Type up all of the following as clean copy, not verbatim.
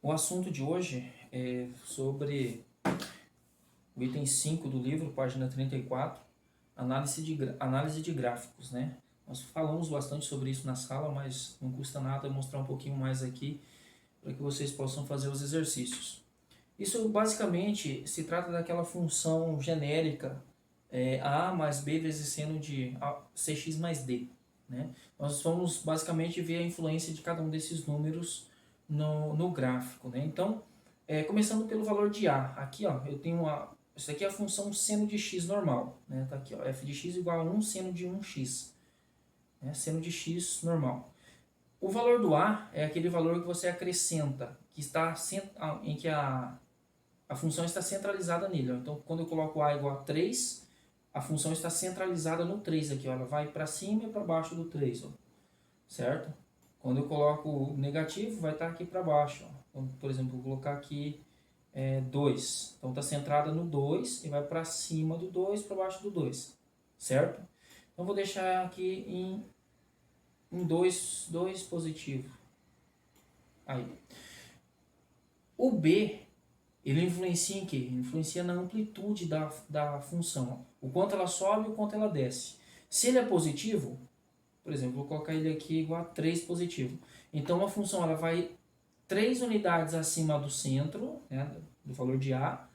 O assunto de hoje é sobre o item 5 do livro, página 34, análise de gráficos, né? Nós falamos bastante sobre isso na sala, mas não custa nada mostrar um pouquinho mais aqui para que vocês possam fazer os exercícios. Isso basicamente se trata daquela função genérica A mais B vezes seno de Cx mais D, né? Nós vamos basicamente ver a influência de cada um desses números no gráfico, né? Então, começando pelo valor de A. Aqui, ó, eu tenho isso aqui é a função seno de x normal, né? Tá aqui, ó, f de x igual a 1 seno de 1x, né? Seno de x normal. O valor do A é aquele valor que você acrescenta, que está em que a função está centralizada nele. Ó. Então, quando eu coloco A igual a 3, a função está centralizada no 3 aqui. Ó. Ela vai para cima e para baixo do 3, ó. Certo? Quando eu coloco negativo, vai estar aqui para baixo. Ó. Então, por exemplo, vou colocar aqui 2. Então, está centrada no 2 e vai para cima do 2, para baixo do 2. Certo? Então, vou deixar aqui em 2 positivo. Aí. O B, ele influencia em quê? Influencia na amplitude da função. Ó. O quanto ela sobe e o quanto ela desce. Se ele é positivo, por exemplo, vou colocar ele aqui igual a 3 positivo. Então, a função ela vai 3 unidades acima do centro, né, do valor de A,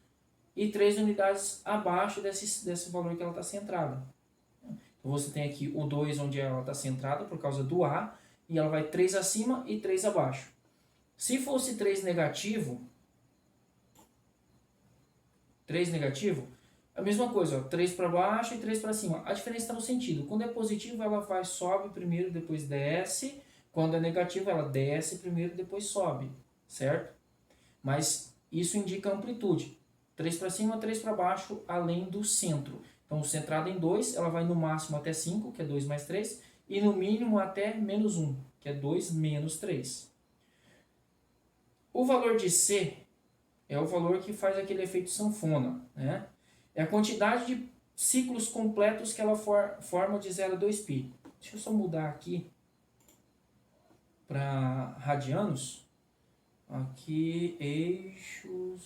e 3 unidades abaixo desse valor que ela está centrada. Então, você tem aqui o 2 onde ela está centrada por causa do A, e ela vai 3 acima e 3 abaixo. Se fosse 3 negativo, a mesma coisa, ó, 3 para baixo e 3 para cima. A diferença está no sentido. Quando é positivo, ela sobe primeiro, depois desce. Quando é negativo, ela desce primeiro, depois sobe. Certo? Mas isso indica amplitude. 3 para cima, 3 para baixo, além do centro. Então, centrada em 2, ela vai no máximo até 5, que é 2 mais 3, e no mínimo até menos 1, que é 2 menos 3. O valor de C é o valor que faz aquele efeito sanfona, né? É a quantidade de ciclos completos que ela forma de 0 a 2π. Deixa eu só mudar aqui para radianos. Aqui, eixos...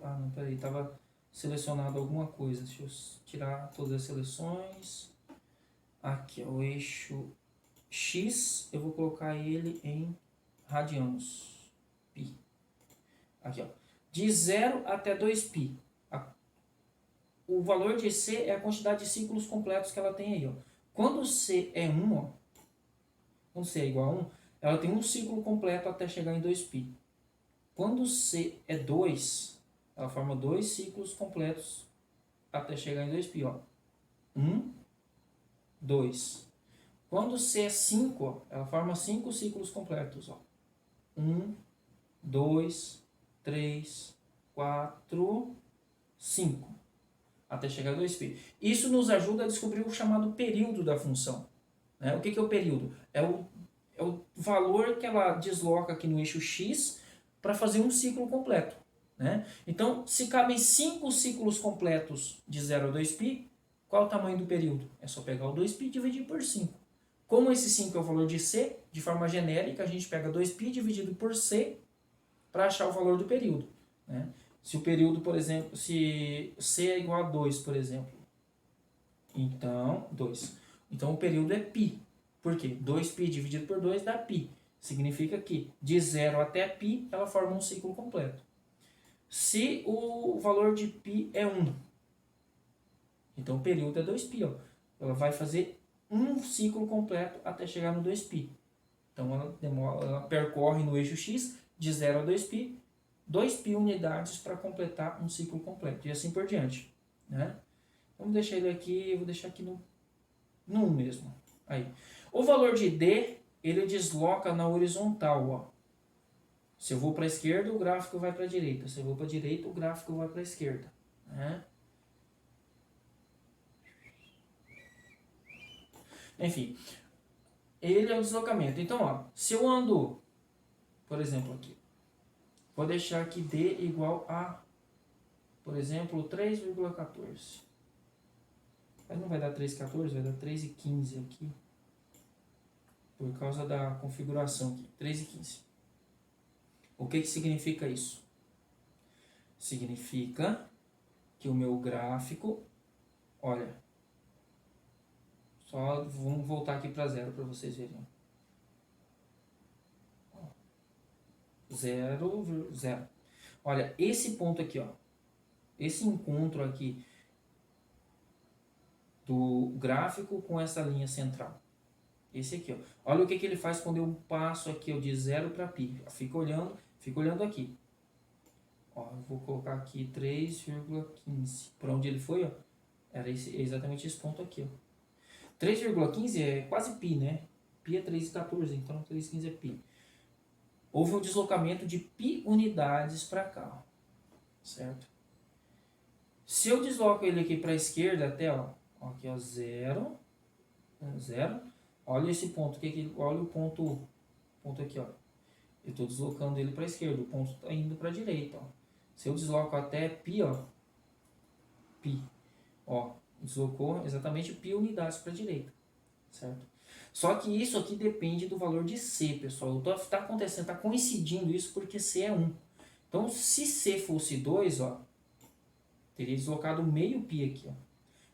Ah, não, peraí, estava selecionado alguma coisa. Deixa eu tirar todas as seleções. Aqui, ó, o eixo X, eu vou colocar ele em radianos. Pi. Aqui, ó. De 0 até 2π. O valor de C é a quantidade de ciclos completos que ela tem aí, ó. Quando C é 1, ó, quando C é igual a 1, ela tem um ciclo completo até chegar em 2π. Quando C é 2, ela forma 2 ciclos completos até chegar em 2π, ó. 1, 2. Quando C é 5, ó, ela forma 5 ciclos completos, ó. 1, 2, 3, 4, 5. Até chegar a 2π. Isso nos ajuda a descobrir o chamado período da função. Né? O que é o período? É o valor que ela desloca aqui no eixo x para fazer um ciclo completo. Né? Então, se cabem 5 ciclos completos de 0 a 2π, qual é o tamanho do período? É só pegar o 2π e dividir por 5. Como esse 5 é o valor de C, de forma genérica, a gente pega 2π dividido por C para achar o valor do período. Né? Se o período, por exemplo, se C é igual a 2, por exemplo, então, 2. Então, o período é π. Por quê? 2π dividido por 2 dá π. Significa que de 0 até π, ela forma um ciclo completo. Se o valor de π é 1, então o período é 2π. Ó. Ela vai fazer um ciclo completo até chegar no 2π. Então, ela percorre no eixo x de 0 a 2π, 2π unidades para completar um ciclo completo. E assim por diante. Né? Vamos deixar ele aqui, vou deixar aqui no 1 mesmo. Aí. O valor de D, ele desloca na horizontal. Ó. Se eu vou para a esquerda, o gráfico vai para a direita. Se eu vou para a direita, o gráfico vai para a esquerda. Né? Enfim, ele é o deslocamento. Então, ó, se eu ando, por exemplo, aqui, vou deixar aqui D igual a, por exemplo, 3,14. Mas não vai dar 3,14, vai dar 3,15 aqui. Por causa da configuração aqui, 3,15. O que significa isso? Significa que o meu gráfico, olha, só vamos voltar aqui para zero para vocês verem. 0, 0. Olha, esse ponto aqui, ó, esse encontro aqui do gráfico com essa linha central. Esse aqui, ó. Olha o que ele faz quando eu passo aqui, ó, de 0 para π. Fica olhando aqui. Ó, eu vou colocar aqui 3,15. Para onde ele foi, ó? Era exatamente esse ponto aqui, ó. 3,15 é quase π, né? Π é 3,14, então 3,15 é π. Houve um deslocamento de π unidades para cá, ó. Certo? Se eu desloco ele aqui para a esquerda até, ó, aqui, ó, 0, 0. Olha esse ponto, olha o ponto aqui, ó. Eu estou deslocando ele para a esquerda, o ponto está indo para a direita, ó. Se eu desloco até π, ó, π, ó, deslocou exatamente π unidades para a direita, certo? Só que isso aqui depende do valor de C, pessoal. Está acontecendo, está coincidindo isso porque C é 1. Então, se C fosse 2, ó, teria deslocado meio π aqui, ó.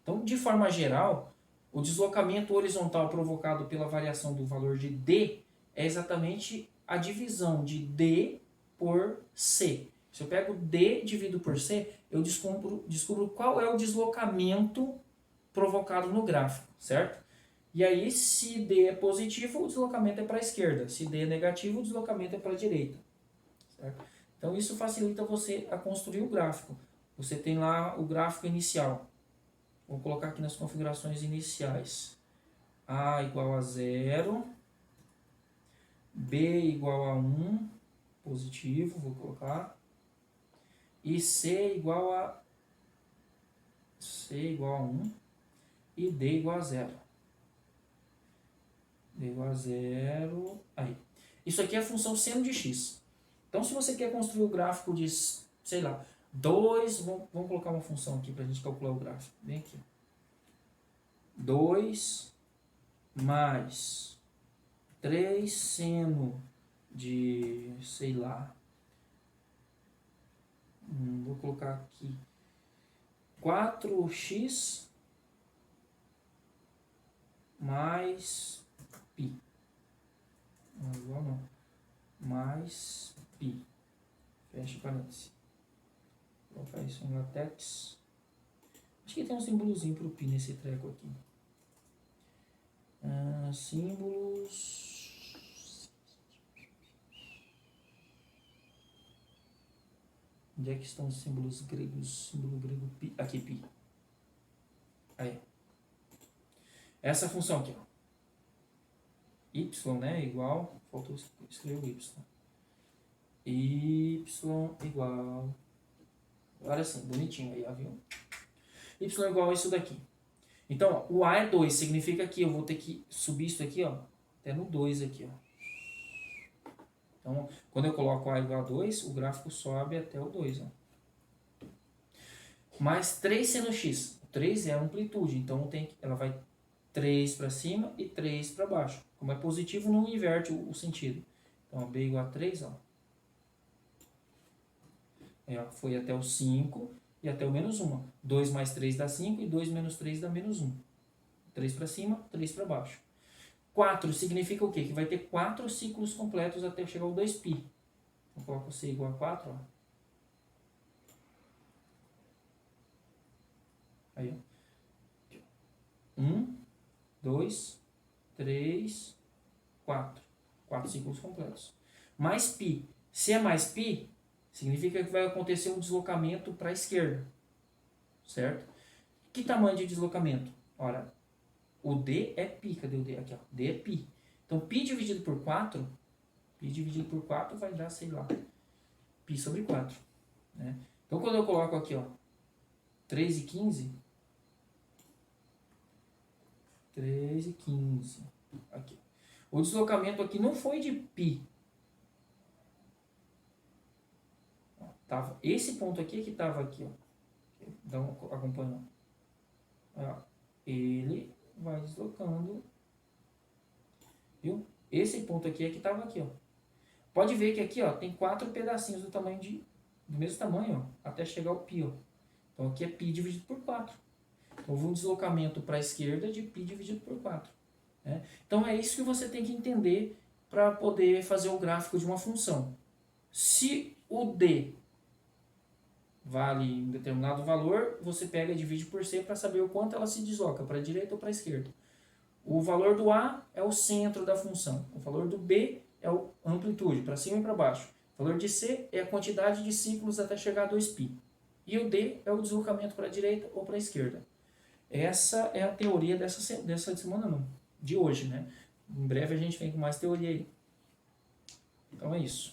Então, de forma geral, o deslocamento horizontal provocado pela variação do valor de D é exatamente a divisão de D por C. Se eu pego D dividido por C, eu descubro qual é o deslocamento provocado no gráfico, certo? E aí, se D é positivo, o deslocamento é para a esquerda. Se D é negativo, o deslocamento é para a direita, certo? Então, isso facilita você a construir o gráfico. Você tem lá o gráfico inicial. Vou colocar aqui nas configurações iniciais. A igual a 0. B igual a 1. Positivo, vou colocar. E C igual a 1. E D igual a 0. D igual a 0. Aí. Isso aqui é a função seno de x. Então, se você quer construir o gráfico de, sei lá, 2, vamos colocar uma função aqui para a gente calcular o gráfico. Bem aqui. 2 mais 3 seno de, sei lá, vou colocar aqui 4x mais π. Não, igual não. Mais π. Fecha parênteses. Vou colocar isso em latex. Acho que tem um símbolozinho para o π nesse treco aqui. Símbolos. Onde é que estão os símbolos gregos? Símbolo grego π. Aqui, π. Aí. Essa função aqui, ó. Y, né? Igual. Faltou escrever o Y. Y igual. Agora sim, bonitinho aí, ó, viu? Y igual a isso daqui. Então, ó, o A é 2, significa que eu vou ter que subir isso aqui, ó, até no 2 aqui, ó. Então, quando eu coloco A igual a 2, o gráfico sobe até o 2, ó. Mais 3 seno x. O 3 é a amplitude, então ela vai 3 para cima e 3 para baixo. Como é positivo, não inverte o sentido. Então, B igual a 3, ó. Aí, ó, foi até o 5 e até o menos 1. 2 mais 3 dá 5 e 2 menos 3 dá menos 1. 3 para cima, 3 para baixo. 4 significa o quê? Que vai ter 4 ciclos completos até chegar ao 2π. Então, coloco C igual a 4, ó. Aí, ó. 1, 2, 3, 4. 4 ciclos completos. Mais π. Se é mais π, significa que vai acontecer um deslocamento para a esquerda. Certo? Que tamanho de deslocamento? Ora, o D é π. Cadê o D? Aqui, ó. D é π. Então, π dividido por 4 vai dar, sei lá, π sobre 4. Né? Então, quando eu coloco aqui, ó, 3 e 15... 3 e 15. Aqui. O deslocamento aqui não foi de π. Tava, esse ponto aqui que estava aqui, ó. Então, acompanhando. Ele vai deslocando. Viu? Esse ponto aqui é que estava aqui, ó. Pode ver que aqui, ó, tem 4 pedacinhos do mesmo tamanho, ó, até chegar ao π. Ó. Então aqui é π dividido por 4. Então houve um deslocamento para a esquerda de π dividido por 4. Né? Então é isso que você tem que entender para poder fazer o gráfico de uma função. Se o d vale um determinado valor, você pega e divide por c para saber o quanto ela se desloca, para a direita ou para a esquerda. O valor do a é o centro da função. O valor do b é a amplitude, para cima e para baixo. O valor de c é a quantidade de ciclos até chegar a 2π. E o d é o deslocamento para a direita ou para a esquerda. Essa é a teoria dessa semana, não, de hoje, né? Em breve a gente vem com mais teoria aí. Então é isso.